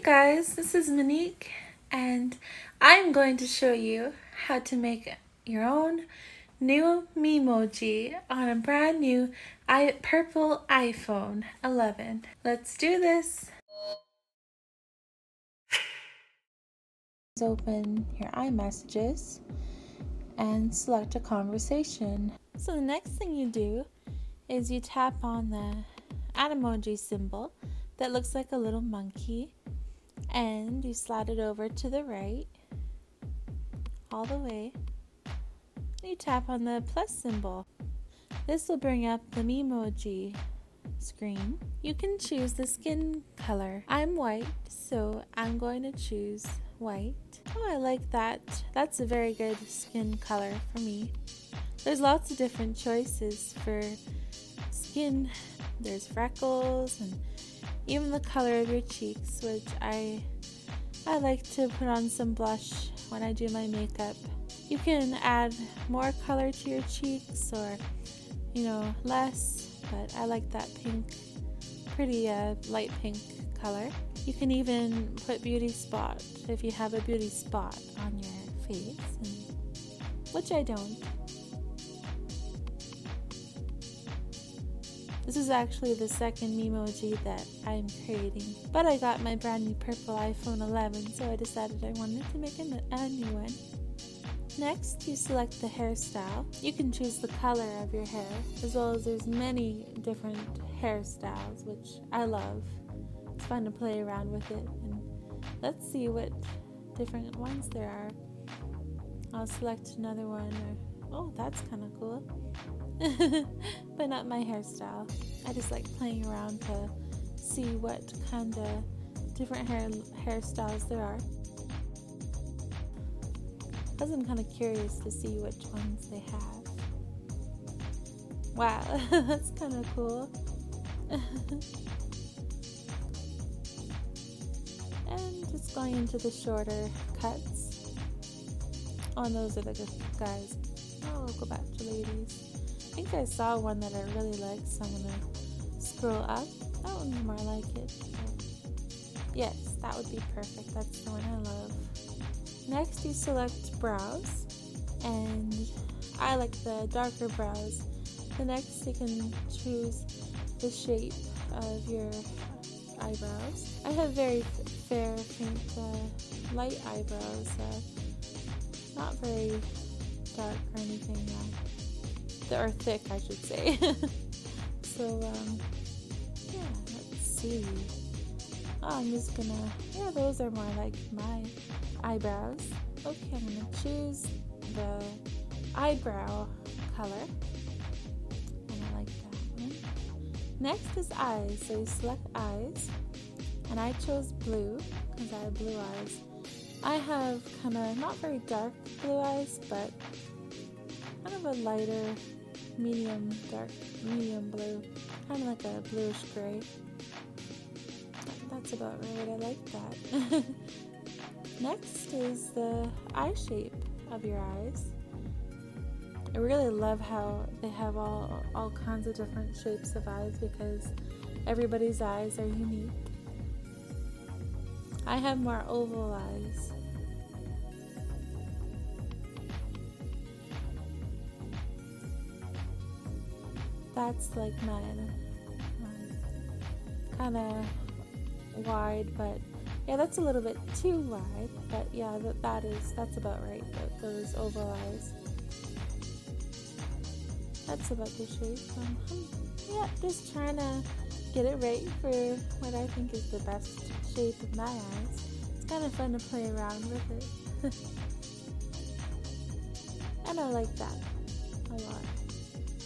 guys, this is Monique and I'm going to show you how to make your own new Memoji on a brand new purple iPhone 11. Let's do this. Open your iMessages and select a conversation. So the next thing you do is you tap on the Memoji symbol that looks like a little monkey and you slide it over to the right all the way. You tap on the plus symbol. This will bring up the Memoji screen. You can choose the skin color. I'm white, so I'm going to choose white. Oh, I like that. That's a very good skin color for me. There's lots of different choices for skin. There's freckles and even the color of your cheeks, which I like to put on some blush when I do my makeup. You can add more color to your cheeks or, less, but I like that pink, pretty light pink color. You can even put beauty spot if you have a beauty spot on your face, which I don't. This is actually the second Memoji that I'm creating, but I got my brand new purple iPhone 11, so I decided I wanted to make a new one. Next, you select the hairstyle. You can choose the color of your hair, as well as there's many different hairstyles, which I love. It's fun to play around with it, and let's see what different ones there are. I'll select another one, oh, that's kind of cool. But not my hairstyle. I just like playing around to see what kind of different hairstyles there are. Because I'm kind of curious to see which ones they have. Wow, that's kind of cool. And just going into the shorter cuts. Oh, and those are the good guys. Oh, we'll go back to ladies. I think I saw one that I really liked, so I'm going to scroll up. That one's more like it. Yes, that would be perfect. That's the one I love. Next, you select brows, and I like the darker brows. The next, you can choose the shape of your eyebrows. I have very fair, faint, light eyebrows, not very dark or anything. Or thick, I should say. So, yeah, let's see. Oh, I'm just gonna, those are more like my eyebrows. Okay, I'm gonna choose the eyebrow color. And I like that one. Next is eyes. So you select eyes. And I chose blue, because I have blue eyes. I have kind of not very dark blue eyes, but kind of a lighter, medium blue, kind of like a bluish gray. That's about right. I like that. Next is the eye shape of your eyes. I really love how they have all kinds of different shapes of eyes because everybody's eyes are unique. I have more oval eyes. That's like mine. Kind of wide, but yeah, that's a little bit too wide. But yeah, that's about right. Those oval eyes. That's about the shape. Yeah, just trying to get it right for what I think is the best shape of my eyes. It's kind of fun to play around with it. And I like that a lot.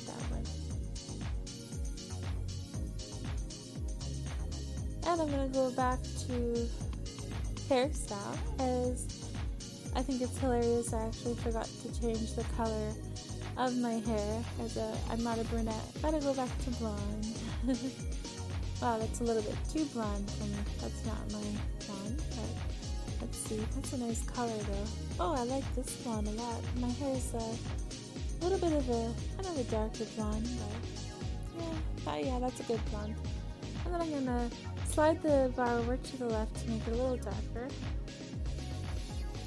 That one. And I'm going to go back to hairstyle, as I think it's hilarious. I actually forgot to change the color of my hair, as I'm not a brunette. Gotta go back to blonde. Wow, that's a little bit too blonde for me. That's not my blonde, but let's see. That's a nice color though. Oh, I like this blonde a lot. My hair is a little bit of a darker blonde, but yeah, that's a good blonde. And then I'm gonna slide the bar over to the left to make it a little darker.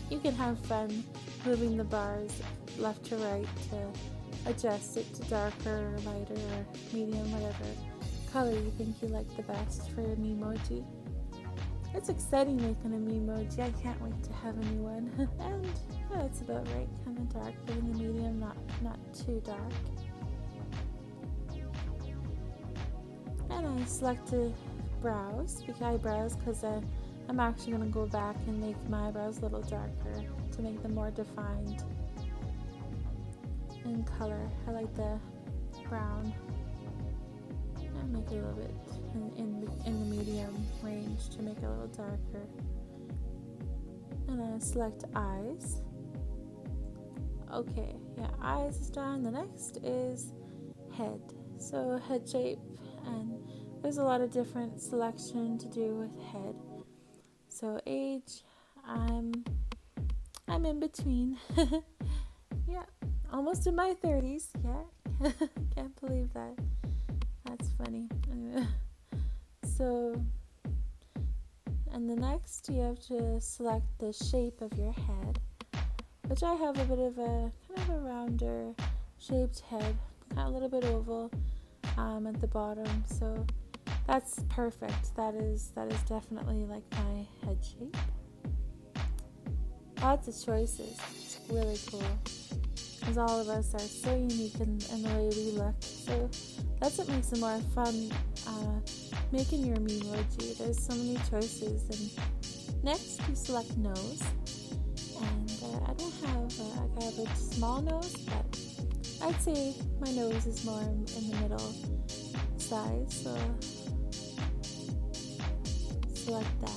You can have fun moving the bars left to right to adjust it to darker, lighter, or medium, whatever color you think you like the best for your Memoji. It's exciting making a Memoji. I can't wait to have a new one. And yeah, it's about right, kind of dark, but in the medium, not too dark. And I selected eyebrows, because I'm actually going to go back and make my eyebrows a little darker to make them more defined in color. I like the brown. I'll make it a little bit in the medium range to make it a little darker. And I select eyes. Okay, yeah, eyes is done. The next is head. So head shape, and there's a lot of different selection to do with head. So age, I'm in between. Yeah, almost in my 30s. Yeah, can't believe that. That's funny. So, and the next you have to select the shape of your head, which I have a bit of a kind of a rounder shaped head, kind of a little bit oval at the bottom. So that's perfect. That is definitely like my head shape. Lots of choices. It's really cool, because all of us are so unique in the way we look. So that's what makes it more fun making your Memoji. There's so many choices. And next you select nose. And I have a small nose, but I'd say my nose is more in the middle size. So select that.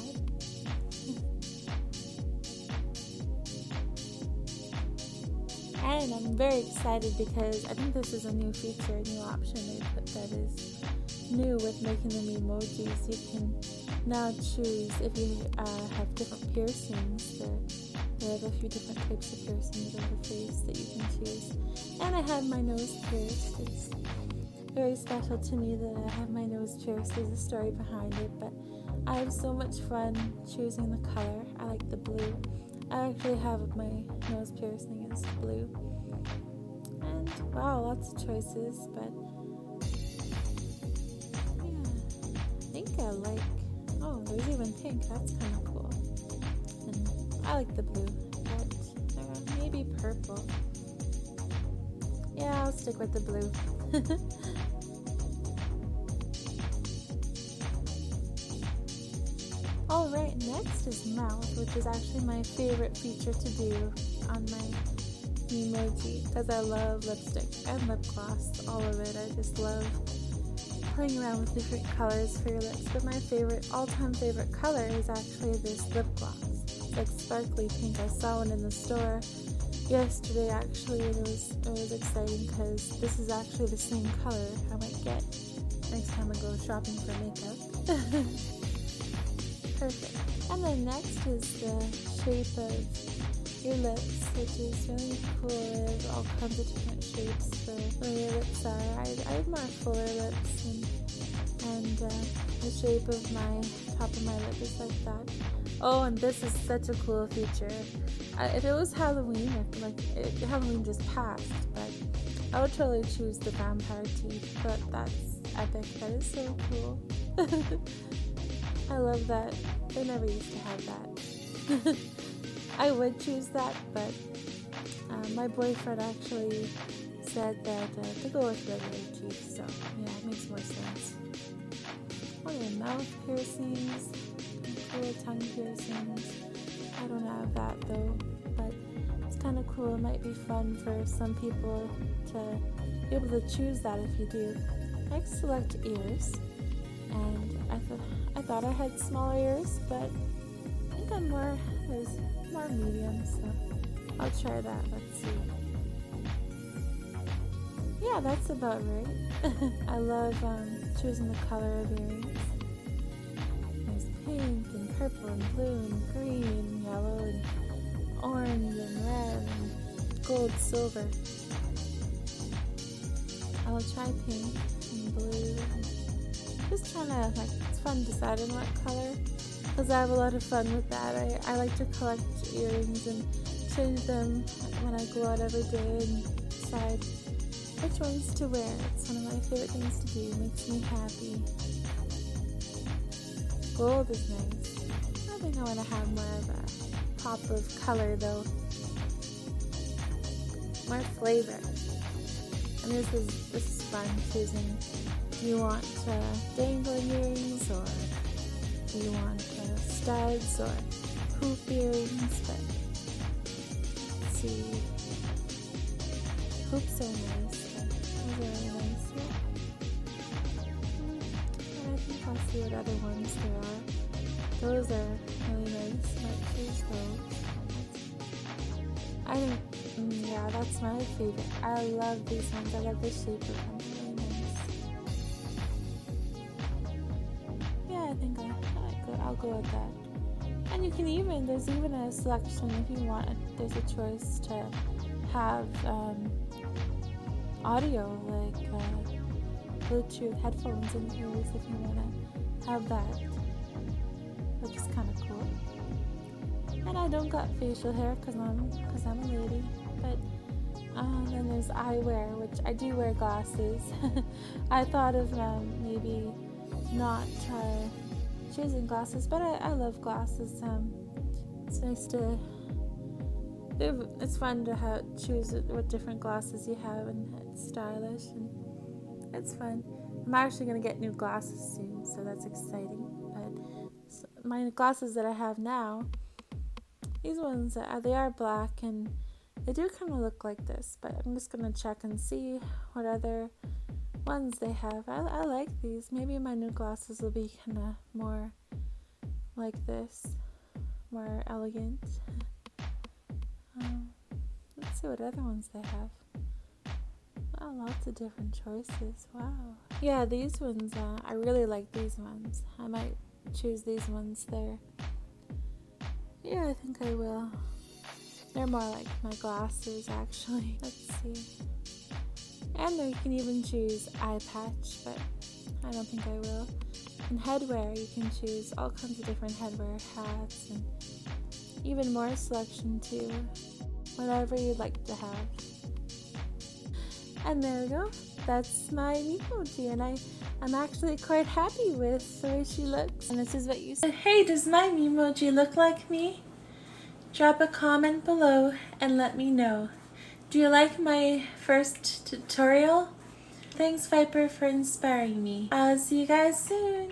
And I'm very excited because I think this is a new feature, a new option they put that is new with making the Memojis. You can now choose if you have different piercings. They have a few different types of piercings on the face that you can choose. And I have my nose pierced. It's very special to me that I have my nose pierced. There's a story behind it, but I have so much fun choosing the color. I like the blue. I actually have my nose piercing is blue. And wow, lots of choices, but yeah, I think I like, oh, there's even pink. That's kind of cool. And I like the blue, but maybe purple. Yeah, I'll stick with the blue. Alright, next is mouth, which is actually my favorite feature to do on my Memoji, because I love lipstick and lip gloss, all of it. I just love playing around with different colors for your lips, but my all-time favorite color is actually this lip gloss. It's like sparkly pink. I saw one in the store yesterday actually, and it was exciting because this is actually the same color I might get next time I go shopping for makeup. Perfect. And then next is the shape of your lips, which is really cool. There's all kinds of different shapes for where your lips are. I have more fuller lips, and the shape of my top of my lip is like that. Oh, and this is such a cool feature. If it was Halloween, Halloween just passed, but I would totally choose the vampire teeth. But that's epic. That is so cool. I love that. They never used to have that. I would choose that, but my boyfriend actually said that to go with regular teeth, so yeah, it makes more sense. Oh, yeah, mouth piercings, cool tongue piercings. I don't have that though, but it's kind of cool. It might be fun for some people to be able to choose that if you do. Next, select ears, and I thought I had smaller ears, but I think there's more medium, so I'll try that. Let's see. Yeah, that's about right. I love choosing the color of earrings. There's pink and purple and blue and green and yellow and orange and red and gold, silver. I'll try pink and blue. And just trying to fun deciding what color, because I have a lot of fun with that. I like to collect earrings and change them when I go out every day and decide which ones to wear. It's one of my favorite things to do. It makes me happy. Gold is nice. I think I want to have more of a pop of color though. More flavor. And this is fun choosing. Do you want dangling earrings, or do you want studs or hoop earrings? But let's see. Hoops are nice. Those are really nice. Yeah. And I think I'll see what other ones there are. Those are really nice. Might choose those. I think, yeah, that's my favorite. I love these ones. I love the shape of them. Really nice. Yeah, I think I'll go with that. And you can there's even a selection if you want. There's a choice to have audio, like Bluetooth headphones in ears if you want to have that, which is kind of cool. And I don't got facial hair because I'm a lady. But then there's eyewear, which I do wear glasses. I thought of maybe not choosing glasses, but I love glasses. It's nice to. It's fun to choose what different glasses you have, and it's stylish and it's fun. I'm actually gonna get new glasses soon, so that's exciting. But my glasses that I have now, these ones they are black and they do kind of look like this. But I'm just gonna check and see what other ones they have. I like these. Maybe my new glasses will be kind of more like this, more elegant. Let's see what other ones they have. Wow, lots of different choices. Wow. Yeah, these ones, I really like these ones. I might choose these ones there. Yeah, I think I will. They're more like my glasses, actually. Let's see. And there you can even choose eye patch, but I don't think I will. And headwear, you can choose all kinds of different headwear, hats, and even more selection too. Whatever you'd like to have. And there we go. That's my Memoji, and I'm actually quite happy with the way she looks. And this is what you said. Hey, does my Memoji look like me? Drop a comment below and let me know. Do you like my first tutorial? Thanks, Viper, for inspiring me. I'll see you guys soon.